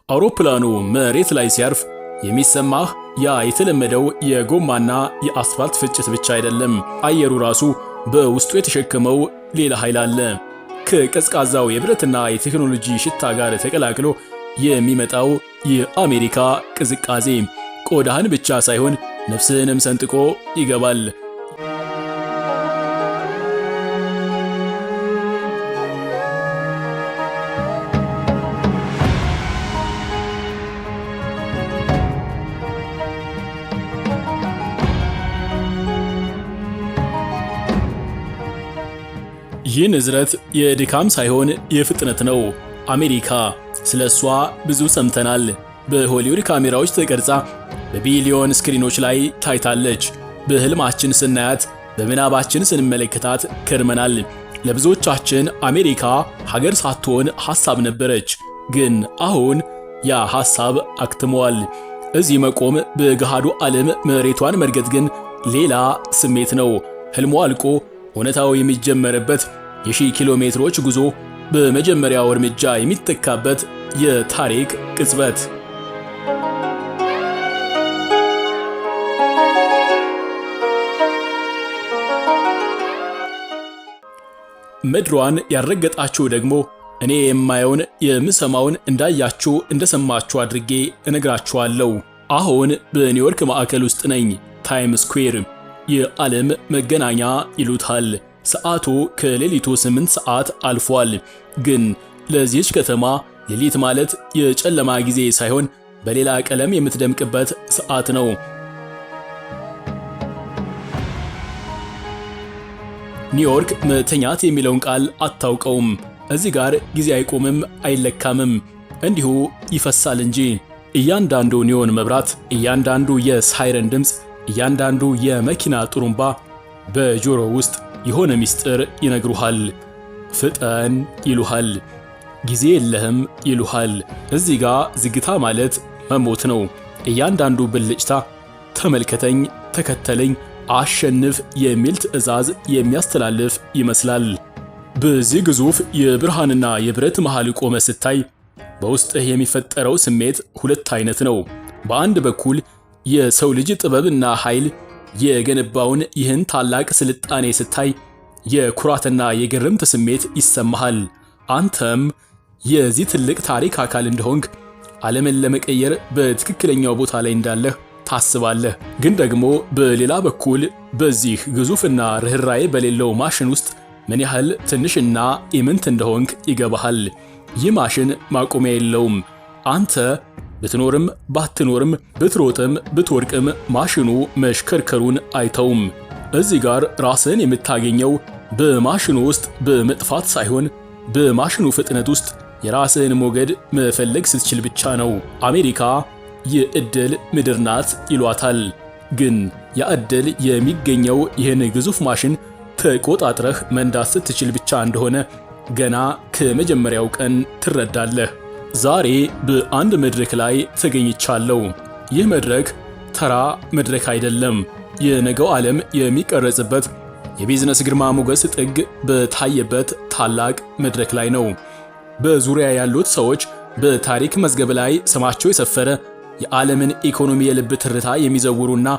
አውሮፕላኑ መሬት ላይ ሲያርፍ የሚሰማህ ያ የተለመደው የጎማና የአስፋልት ፍጭት ብቻ አይደለም። አየሩ ራሱ በውስጡ የተሸከመው ሌላ ኃይል አለ። ከቀዝቃዛው የብረትና የቴክኖሎጂ ሽታ ጋር ተቀላቅሎ የሚመጣው የአሜሪካ ቅዝቃዜ ቆዳህን ብቻ ሳይሆን ነፍስህንም ሰንጥቆ ይገባል። ይህ ንዝረት የድካም ሳይሆን የፍጥነት ነው። አሜሪካ ስለሷ ብዙ ሰምተናል። በሆሊውድ ካሜራዎች ተቀርጻ በቢሊዮን ስክሪኖች ላይ ታይታለች። በህልማችን ስናያት፣ በምናባችን ስንመለከታት ከርመናል። ለብዙዎቻችን አሜሪካ ሀገር ሳትሆን ሐሳብ ነበረች። ግን አሁን ያ ሐሳብ አክትሟል። እዚህ መቆም፣ በገሃዱ ዓለም መሬቷን መርገጥ ግን ሌላ ስሜት ነው። ህልሙ አልቆ እውነታው የሚጀመርበት የሺህ ኪሎ ሜትሮች ጉዞ በመጀመሪያው እርምጃ የሚተካበት የታሪክ ቅጽበት። ምድሯን ያረገጣችሁ ደግሞ እኔ የማየውን የምሰማውን እንዳያችሁ እንደሰማችሁ አድርጌ እነግራችኋለሁ። አሁን በኒውዮርክ ማዕከል ውስጥ ነኝ። ታይም ስኩዌር የዓለም መገናኛ ይሉታል። ሰዓቱ ከሌሊቱ 8 ሰዓት አልፏል። ግን ለዚህች ከተማ ሌሊት ማለት የጨለማ ጊዜ ሳይሆን በሌላ ቀለም የምትደምቅበት ሰዓት ነው። ኒውዮርክ መተኛት የሚለውን ቃል አታውቀውም። እዚህ ጋር ጊዜ አይቆምም፣ አይለካምም፣ እንዲሁ ይፈሳል እንጂ። እያንዳንዱ ኒዮን መብራት፣ እያንዳንዱ የሳይረን ድምፅ፣ እያንዳንዱ የመኪና ጥሩምባ በጆሮ ውስጥ የሆነ ምስጢር ይነግሩሃል። ፍጠን ይሉሃል። ጊዜ የለህም ይሉሃል። እዚህ ጋር ዝግታ ማለት መሞት ነው። እያንዳንዱ ብልጭታ ተመልከተኝ፣ ተከተለኝ፣ አሸንፍ የሚል ትዕዛዝ የሚያስተላልፍ ይመስላል። በዚህ ግዙፍ የብርሃንና የብረት መሃል ቆመ ስታይ በውስጥህ የሚፈጠረው ስሜት ሁለት አይነት ነው። በአንድ በኩል የሰው ልጅ ጥበብና ኃይል የገነባውን ይህን ታላቅ ስልጣኔ ስታይ የኩራትና የግርምት ስሜት ይሰማሃል። አንተም የዚህ ትልቅ ታሪክ አካል እንደሆንክ፣ ዓለምን ለመቀየር በትክክለኛው ቦታ ላይ እንዳለህ ታስባለህ። ግን ደግሞ በሌላ በኩል በዚህ ግዙፍና ርኅራኄ በሌለው ማሽን ውስጥ ምን ያህል ትንሽና ኢምንት እንደሆንክ ይገባሃል። ይህ ማሽን ማቆሚያ የለውም። አንተ ብትኖርም ባትኖርም ብትሮጥም ብትወድቅም ማሽኑ መሽከርከሩን አይተውም። እዚህ ጋር ራስን የምታገኘው በማሽኑ ውስጥ በመጥፋት ሳይሆን በማሽኑ ፍጥነት ውስጥ የራስን ሞገድ መፈለግ ስትችል ብቻ ነው። አሜሪካ የዕድል ምድር ናት ይሏታል። ግን ያ ዕድል የሚገኘው ይህን ግዙፍ ማሽን ተቆጣጥረህ መንዳት ስትችል ብቻ እንደሆነ ገና ከመጀመሪያው ቀን ትረዳለህ። ዛሬ በአንድ መድረክ ላይ ተገኝቻለሁ። ይህ መድረክ ተራ መድረክ አይደለም። የነገው ዓለም የሚቀረጽበት የቢዝነስ ግርማ ሞገስ ጥግ በታየበት ታላቅ መድረክ ላይ ነው። በዙሪያ ያሉት ሰዎች በታሪክ መዝገብ ላይ ስማቸው የሰፈረ የዓለምን ኢኮኖሚ የልብ ትርታ የሚዘውሩና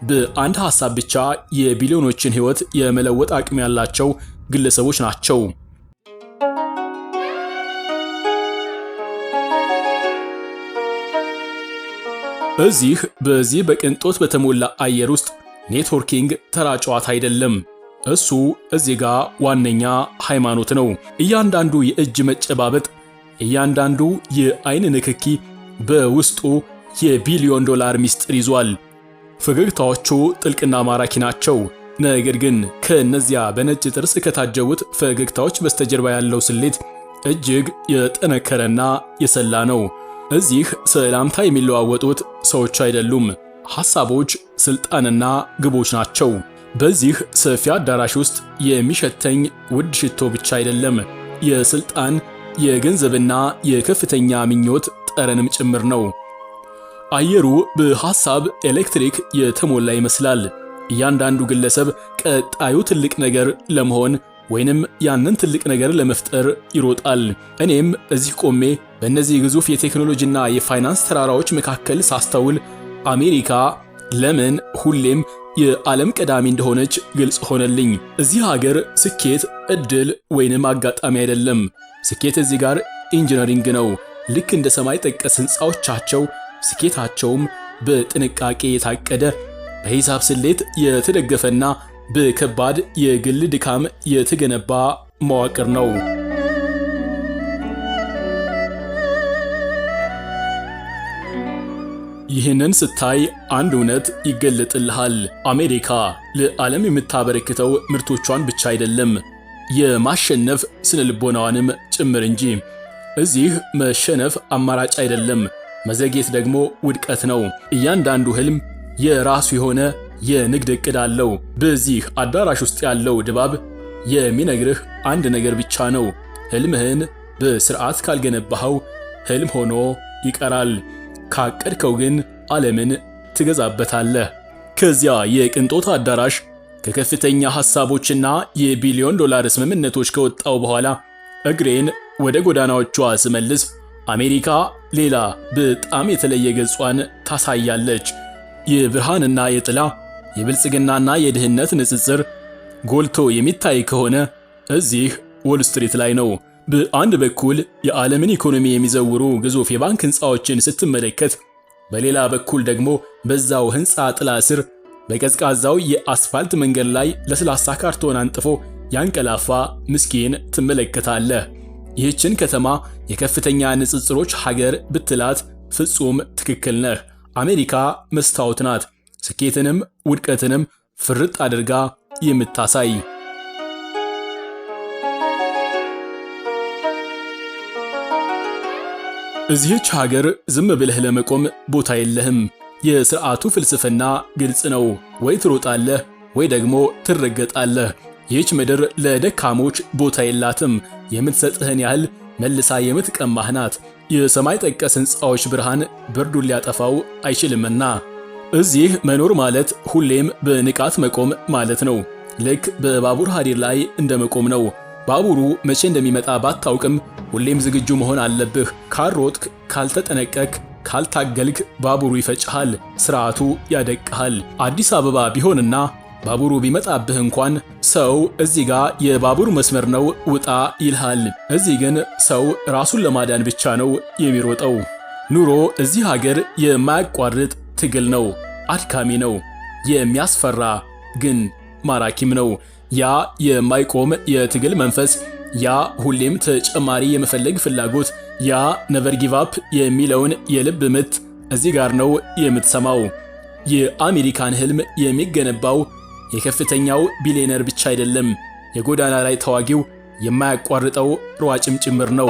በአንድ ሐሳብ ብቻ የቢሊዮኖችን ሕይወት የመለወጥ አቅም ያላቸው ግለሰቦች ናቸው። በዚህ በቅንጦት በተሞላ አየር ውስጥ ኔትወርኪንግ ተራ ጨዋታ አይደለም። እሱ እዚህ ጋር ዋነኛ ሃይማኖት ነው። እያንዳንዱ የእጅ መጨባበጥ፣ እያንዳንዱ የአይን ንክኪ በውስጡ የቢሊዮን ዶላር ምስጢር ይዟል። ፈገግታዎቹ ጥልቅና ማራኪ ናቸው። ነገር ግን ከእነዚያ በነጭ ጥርስ ከታጀቡት ፈገግታዎች በስተጀርባ ያለው ስሌት እጅግ የጠነከረና የሰላ ነው። እዚህ ሰላምታ የሚለዋወጡት ሰዎች አይደሉም፣ ሐሳቦች፣ ስልጣንና ግቦች ናቸው። በዚህ ሰፊ አዳራሽ ውስጥ የሚሸተኝ ውድ ሽቶ ብቻ አይደለም፣ የስልጣን፣ የገንዘብና የከፍተኛ ምኞት ጠረንም ጭምር ነው። አየሩ በሐሳብ ኤሌክትሪክ የተሞላ ይመስላል። እያንዳንዱ ግለሰብ ቀጣዩ ትልቅ ነገር ለመሆን ወይንም ያንን ትልቅ ነገር ለመፍጠር ይሮጣል። እኔም እዚህ ቆሜ በእነዚህ ግዙፍ የቴክኖሎጂና የፋይናንስ ተራራዎች መካከል ሳስተውል አሜሪካ ለምን ሁሌም የዓለም ቀዳሚ እንደሆነች ግልጽ ሆነልኝ። እዚህ ሀገር ስኬት ዕድል ወይንም አጋጣሚ አይደለም። ስኬት እዚህ ጋር ኢንጂነሪንግ ነው። ልክ እንደ ሰማይ ጠቀስ ሕንፃዎቻቸው ስኬታቸውም በጥንቃቄ የታቀደ በሂሳብ ስሌት የተደገፈና በከባድ የግል ድካም የተገነባ መዋቅር ነው። ይህንን ስታይ አንድ እውነት ይገለጥልሃል። አሜሪካ ለዓለም የምታበረክተው ምርቶቿን ብቻ አይደለም፣ የማሸነፍ ስነ ልቦናዋንም ጭምር እንጂ። እዚህ መሸነፍ አማራጭ አይደለም፣ መዘግየት ደግሞ ውድቀት ነው። እያንዳንዱ ህልም የራሱ የሆነ የንግድ ዕቅድ አለው። በዚህ አዳራሽ ውስጥ ያለው ድባብ የሚነግርህ አንድ ነገር ብቻ ነው። ህልምህን በስርዓት ካልገነባኸው ህልም ሆኖ ይቀራል። ካቀድከው ግን ዓለምን ትገዛበታለህ። ከዚያ የቅንጦት አዳራሽ ከከፍተኛ ሐሳቦችና የቢሊዮን ዶላር ስምምነቶች ከወጣው በኋላ እግሬን ወደ ጎዳናዎቿ ስመልስ አሜሪካ ሌላ በጣም የተለየ ገጿን ታሳያለች። የብርሃንና የጥላ የብልጽግናና የድህነት ንጽጽር ጎልቶ የሚታይ ከሆነ እዚህ ዎል ስትሪት ላይ ነው። በአንድ በኩል የዓለምን ኢኮኖሚ የሚዘውሩ ግዙፍ የባንክ ሕንፃዎችን ስትመለከት፣ በሌላ በኩል ደግሞ በዛው ሕንፃ ጥላ ስር በቀዝቃዛው የአስፋልት መንገድ ላይ ለስላሳ ካርቶን አንጥፎ ያንቀላፋ ምስኪን ትመለከታለህ። ይህችን ከተማ የከፍተኛ ንጽጽሮች ሀገር ብትላት ፍጹም ትክክል ነህ። አሜሪካ መስታወት ናት፣ ስኬትንም ውድቀትንም ፍርጥ አድርጋ የምታሳይ። እዚህች ሀገር ዝም ብለህ ለመቆም ቦታ የለህም። የሥርዓቱ ፍልስፍና ግልጽ ነው። ወይ ትሮጣለህ ወይ ደግሞ ትረገጣለህ። ይህች ምድር ለደካሞች ቦታ የላትም። የምትሰጥህን ያህል መልሳ የምትቀማህ ናት። የሰማይ ጠቀስ ሕንፃዎች ብርሃን ብርዱን ሊያጠፋው አይችልምና እዚህ መኖር ማለት ሁሌም በንቃት መቆም ማለት ነው። ልክ በባቡር ሐዲድ ላይ እንደመቆም ነው። ባቡሩ መቼ እንደሚመጣ ባታውቅም ሁሌም ዝግጁ መሆን አለብህ። ካልሮጥክ፣ ካልተጠነቀቅ፣ ካልታገልክ ባቡሩ ይፈጭሃል፣ ስርዓቱ ያደቅሃል። አዲስ አበባ ቢሆንና ባቡሩ ቢመጣብህ እንኳን ሰው እዚህ ጋር የባቡር መስመር ነው ውጣ ይልሃል። እዚህ ግን ሰው ራሱን ለማዳን ብቻ ነው የሚሮጠው። ኑሮ እዚህ ሀገር የማያቋርጥ ትግል ነው። አድካሚ ነው፣ የሚያስፈራ ግን ማራኪም ነው። ያ የማይቆም የትግል መንፈስ፣ ያ ሁሌም ተጨማሪ የመፈለግ ፍላጎት፣ ያ ነቨር ጊቭ አፕ የሚለውን የልብ ምት እዚህ ጋር ነው የምትሰማው። የአሜሪካን ህልም የሚገነባው የከፍተኛው ቢሊዮነር ብቻ አይደለም፣ የጎዳና ላይ ተዋጊው የማያቋርጠው ሯጭም ጭምር ነው።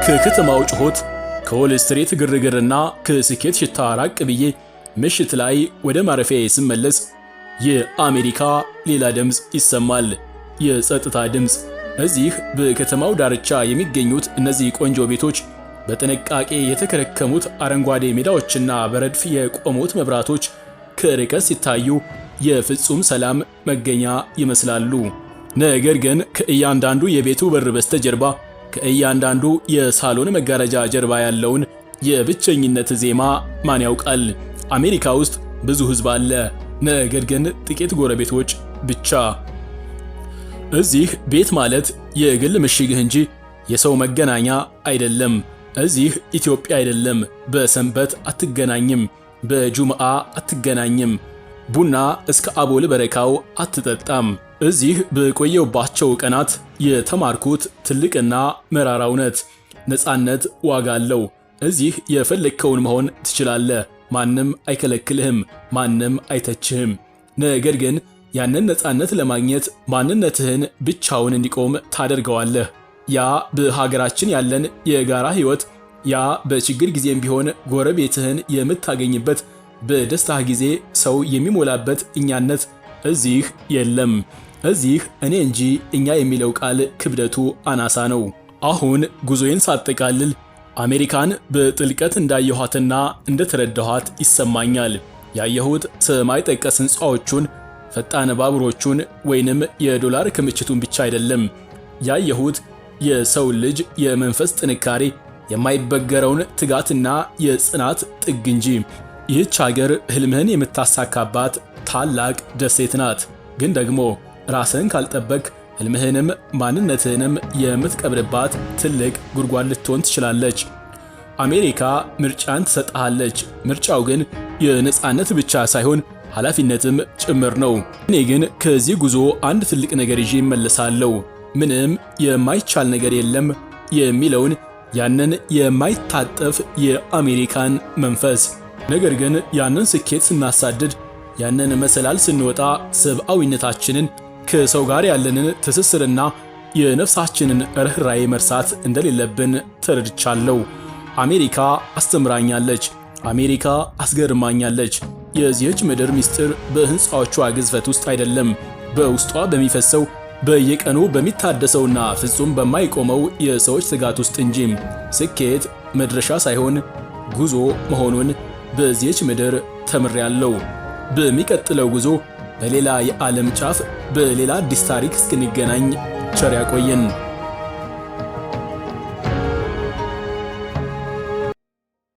ከከተማው ጩኸት፣ ከዎል ስትሪት ግርግርና ከስኬት ሽታ ራቅ ብዬ ምሽት ላይ ወደ ማረፊያዬ ስመለስ የአሜሪካ ሌላ ድምፅ ይሰማል። የጸጥታ ድምፅ። እዚህ በከተማው ዳርቻ የሚገኙት እነዚህ ቆንጆ ቤቶች፣ በጥንቃቄ የተከረከሙት አረንጓዴ ሜዳዎችና በረድፍ የቆሙት መብራቶች ከርቀት ሲታዩ የፍጹም ሰላም መገኛ ይመስላሉ። ነገር ግን ከእያንዳንዱ የቤቱ በር በስተጀርባ፣ ከእያንዳንዱ የሳሎን መጋረጃ ጀርባ ያለውን የብቸኝነት ዜማ ማን ያውቃል? አሜሪካ ውስጥ ብዙ ሕዝብ አለ፣ ነገር ግን ጥቂት ጎረቤቶች ብቻ። እዚህ ቤት ማለት የግል ምሽግህ እንጂ የሰው መገናኛ አይደለም። እዚህ ኢትዮጵያ አይደለም። በሰንበት አትገናኝም፣ በጁምዓ አትገናኝም፣ ቡና እስከ አቦል በረካው አትጠጣም። እዚህ በቆየውባቸው ቀናት የተማርኩት ትልቅና መራራ እውነት፣ ነፃነት ዋጋ አለው። እዚህ የፈለግከውን መሆን ትችላለህ። ማንም አይከለክልህም፣ ማንም አይተችህም። ነገር ግን ያንን ነፃነት ለማግኘት ማንነትህን ብቻውን እንዲቆም ታደርገዋለህ። ያ በሀገራችን ያለን የጋራ ሕይወት፣ ያ በችግር ጊዜም ቢሆን ጎረቤትህን የምታገኝበት፣ በደስታህ ጊዜ ሰው የሚሞላበት እኛነት እዚህ የለም። እዚህ እኔ እንጂ እኛ የሚለው ቃል ክብደቱ አናሳ ነው። አሁን ጉዞዬን ሳጠቃልል አሜሪካን በጥልቀት እንዳየኋትና እንደተረዳኋት ይሰማኛል። ያየሁት ሰማይ ጠቀስ ሕንፃዎቹን፣ ፈጣን ባቡሮቹን ወይንም የዶላር ክምችቱን ብቻ አይደለም። ያየሁት የሰው ልጅ የመንፈስ ጥንካሬ፣ የማይበገረውን ትጋትና የጽናት ጥግ እንጂ። ይህች ሀገር ህልምህን የምታሳካባት ታላቅ ደሴት ናት። ግን ደግሞ ራስህን ካልጠበቅ ህልምህንም ማንነትህንም የምትቀብርባት ትልቅ ጉድጓድ ልትሆን ትችላለች። አሜሪካ ምርጫን ትሰጥሃለች። ምርጫው ግን የነጻነት ብቻ ሳይሆን ኃላፊነትም ጭምር ነው። እኔ ግን ከዚህ ጉዞ አንድ ትልቅ ነገር ይዤ እመለሳለሁ። ምንም የማይቻል ነገር የለም የሚለውን ያንን የማይታጠፍ የአሜሪካን መንፈስ። ነገር ግን ያንን ስኬት ስናሳድድ፣ ያንን መሰላል ስንወጣ ሰብአዊነታችንን፣ ከሰው ጋር ያለንን ትስስርና የነፍሳችንን ርኅራኄ መርሳት እንደሌለብን ተረድቻለሁ። አሜሪካ አስተምራኛለች። አሜሪካ አስገርማኛለች። የዚህች ምድር ምስጢር በሕንፃዎቿ ግዝፈት ውስጥ አይደለም፣ በውስጧ በሚፈሰው በየቀኑ በሚታደሰውና ፍጹም በማይቆመው የሰዎች ትጋት ውስጥ እንጂ። ስኬት መድረሻ ሳይሆን ጉዞ መሆኑን በዚህች ምድር ተምሬያለሁ። በሚቀጥለው ጉዞ በሌላ የዓለም ጫፍ በሌላ አዲስ ታሪክ እስክንገናኝ ቸር ያቆየን።